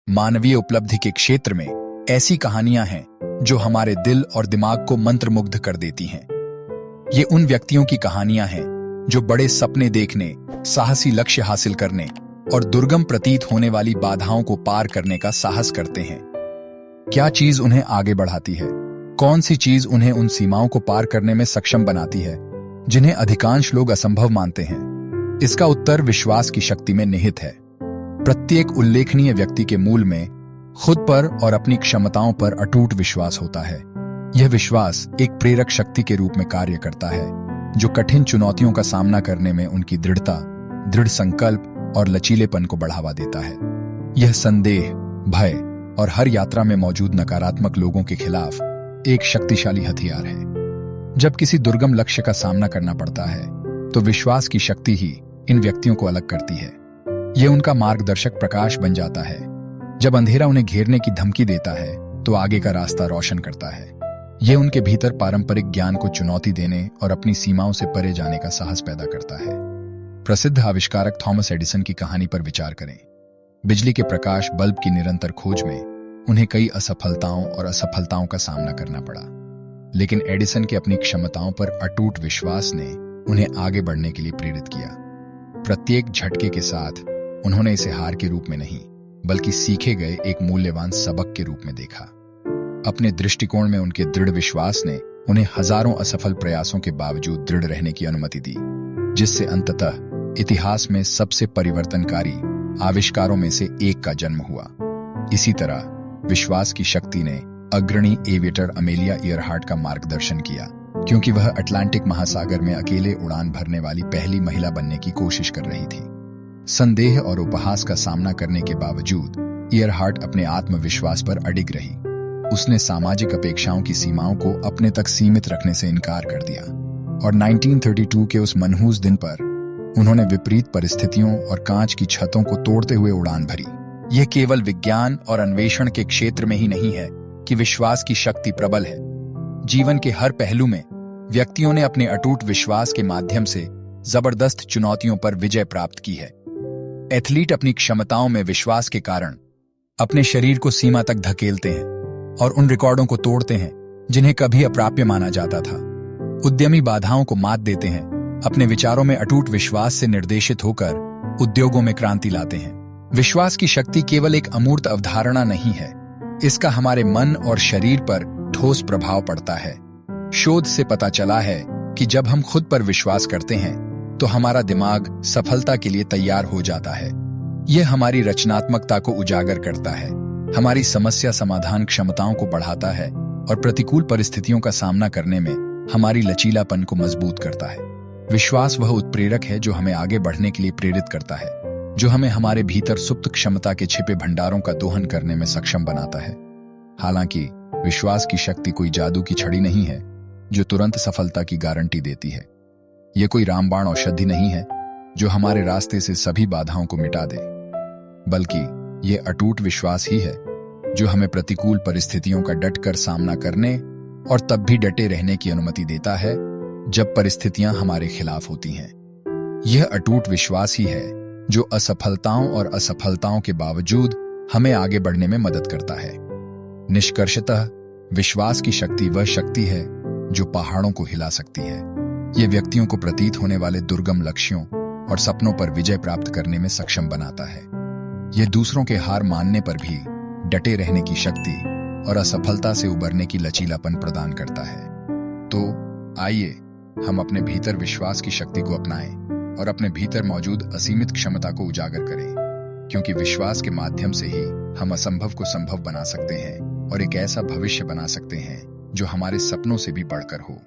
मानवीय उपलब्धि के क्षेत्र में ऐसी कहानियां हैं जो हमारे दिल और दिमाग को मंत्रमुग्ध कर देती हैं। ये उन व्यक्तियों की कहानियां हैं जो बड़े सपने देखने, साहसी लक्ष्य हासिल करने और दुर्गम प्रतीत होने वाली बाधाओं को पार करने का साहस करते हैं। क्या चीज उन्हें आगे बढ़ाती है? कौन सी चीज उन्हें उन सीमाओं को पार करने में सक्षम बनाती है जिन्हें अधिकांश लोग असंभव मानते हैं? इसका उत्तर विश्वास की शक्ति में निहित है। प्रत्येक उल्लेखनीय व्यक्ति के मूल में खुद पर और अपनी क्षमताओं पर अटूट विश्वास होता है। यह विश्वास एक प्रेरक शक्ति के रूप में कार्य करता है जो कठिन चुनौतियों का सामना करने में उनकी दृढ़ता, दृढ़ संकल्प और लचीलेपन को बढ़ावा देता है। यह संदेह, भय और हर यात्रा में मौजूद नकारात्मक लोगों के खिलाफ एक शक्तिशाली हथियार है। जब किसी दुर्गम लक्ष्य का सामना करना पड़ता है तो विश्वास की शक्ति ही इन व्यक्तियों को अलग करती है। यह उनका मार्गदर्शक प्रकाश बन जाता है। जब अंधेरा उन्हें घेरने की धमकी देता है तो आगे का रास्ता रोशन करता है। यह उनके भीतर पारंपरिक ज्ञान को चुनौती देने और अपनी सीमाओं से परे जाने का साहस पैदा करता है। प्रसिद्ध आविष्कारक थॉमस एडिसन की कहानी पर विचार करें। बिजली के प्रकाश बल्ब की निरंतर खोज में उन्हें कई असफलताओं और असफलताओं का सामना करना पड़ा, लेकिन एडिसन के अपनी क्षमताओं पर अटूट विश्वास ने उन्हें आगे बढ़ने के लिए प्रेरित किया। प्रत्येक झटके के साथ उन्होंने इसे हार के रूप में नहीं बल्कि सीखे गए एक मूल्यवान सबक के रूप में देखा। अपने दृष्टिकोण में उनके दृढ़ विश्वास ने उन्हें हजारों असफल प्रयासों के बावजूद दृढ़ रहने की अनुमति दी, जिससे अंततः इतिहास में सबसे परिवर्तनकारी आविष्कारों में से एक का जन्म हुआ। इसी तरह विश्वास की शक्ति ने अग्रणी एविएटर अमेलिया ईयरहार्ट का मार्गदर्शन किया, क्योंकि वह अटलांटिक महासागर में अकेले उड़ान भरने वाली पहली महिला बनने की कोशिश कर रही थी। संदेह और उपहास का सामना करने के बावजूद ईयरहार्ट अपने आत्मविश्वास पर अडिग रही। उसने सामाजिक अपेक्षाओं की सीमाओं को अपने तक सीमित रखने से इनकार कर दिया और 1932 के उस मनहूस दिन पर उन्होंने विपरीत परिस्थितियों और कांच की छतों को तोड़ते हुए उड़ान भरी। यह केवल विज्ञान और अन्वेषण के क्षेत्र में ही नहीं है कि विश्वास की शक्ति प्रबल है। जीवन के हर पहलू में व्यक्तियों ने अपने अटूट विश्वास के माध्यम से जबरदस्त चुनौतियों पर विजय प्राप्त की है। एथलीट अपनी क्षमताओं में विश्वास के कारण अपने शरीर को सीमा तक धकेलते हैं और उन रिकॉर्डों को तोड़ते हैं जिन्हें कभी अप्राप्य माना जाता था। उद्यमी बाधाओं को मात देते हैं, अपने विचारों में अटूट विश्वास से निर्देशित होकर उद्योगों में क्रांति लाते हैं। विश्वास की शक्ति केवल एक अमूर्त अवधारणा नहीं है, इसका हमारे मन और शरीर पर ठोस प्रभाव पड़ता है। शोध से पता चला है कि जब हम खुद पर विश्वास करते हैं तो हमारा दिमाग सफलता के लिए तैयार हो जाता है। यह हमारी रचनात्मकता को उजागर करता है, हमारी समस्या समाधान क्षमताओं को बढ़ाता है और प्रतिकूल परिस्थितियों का सामना करने में हमारी लचीलापन को मजबूत करता है। विश्वास वह उत्प्रेरक है जो हमें आगे बढ़ने के लिए प्रेरित करता है, जो हमें हमारे भीतर सुप्त क्षमता के छिपे भंडारों का दोहन करने में सक्षम बनाता है। हालांकि विश्वास की शक्ति कोई जादू की छड़ी नहीं है जो तुरंत सफलता की गारंटी देती है। यह कोई रामबाण औषधि नहीं है जो हमारे रास्ते से सभी बाधाओं को मिटा दे, बल्कि यह अटूट विश्वास ही है जो हमें प्रतिकूल परिस्थितियों का डटकर सामना करने और तब भी डटे रहने की अनुमति देता है जब परिस्थितियां हमारे खिलाफ होती हैं। यह अटूट विश्वास ही है जो असफलताओं और असफलताओं के बावजूद हमें आगे बढ़ने में मदद करता है। निष्कर्षतः विश्वास की शक्ति वह शक्ति है जो पहाड़ों को हिला सकती है। यह व्यक्तियों को प्रतीत होने वाले दुर्गम लक्ष्यों और सपनों पर विजय प्राप्त करने में सक्षम बनाता है। यह दूसरों के हार मानने पर भी डटे रहने की शक्ति और असफलता से उबरने की लचीलापन प्रदान करता है। तो आइए हम अपने भीतर विश्वास की शक्ति को अपनाएं और अपने भीतर मौजूद असीमित क्षमता को उजागर करें, क्योंकि विश्वास के माध्यम से ही हम असंभव को संभव बना सकते हैं और एक ऐसा भविष्य बना सकते हैं जो हमारे सपनों से भी बढ़कर हो।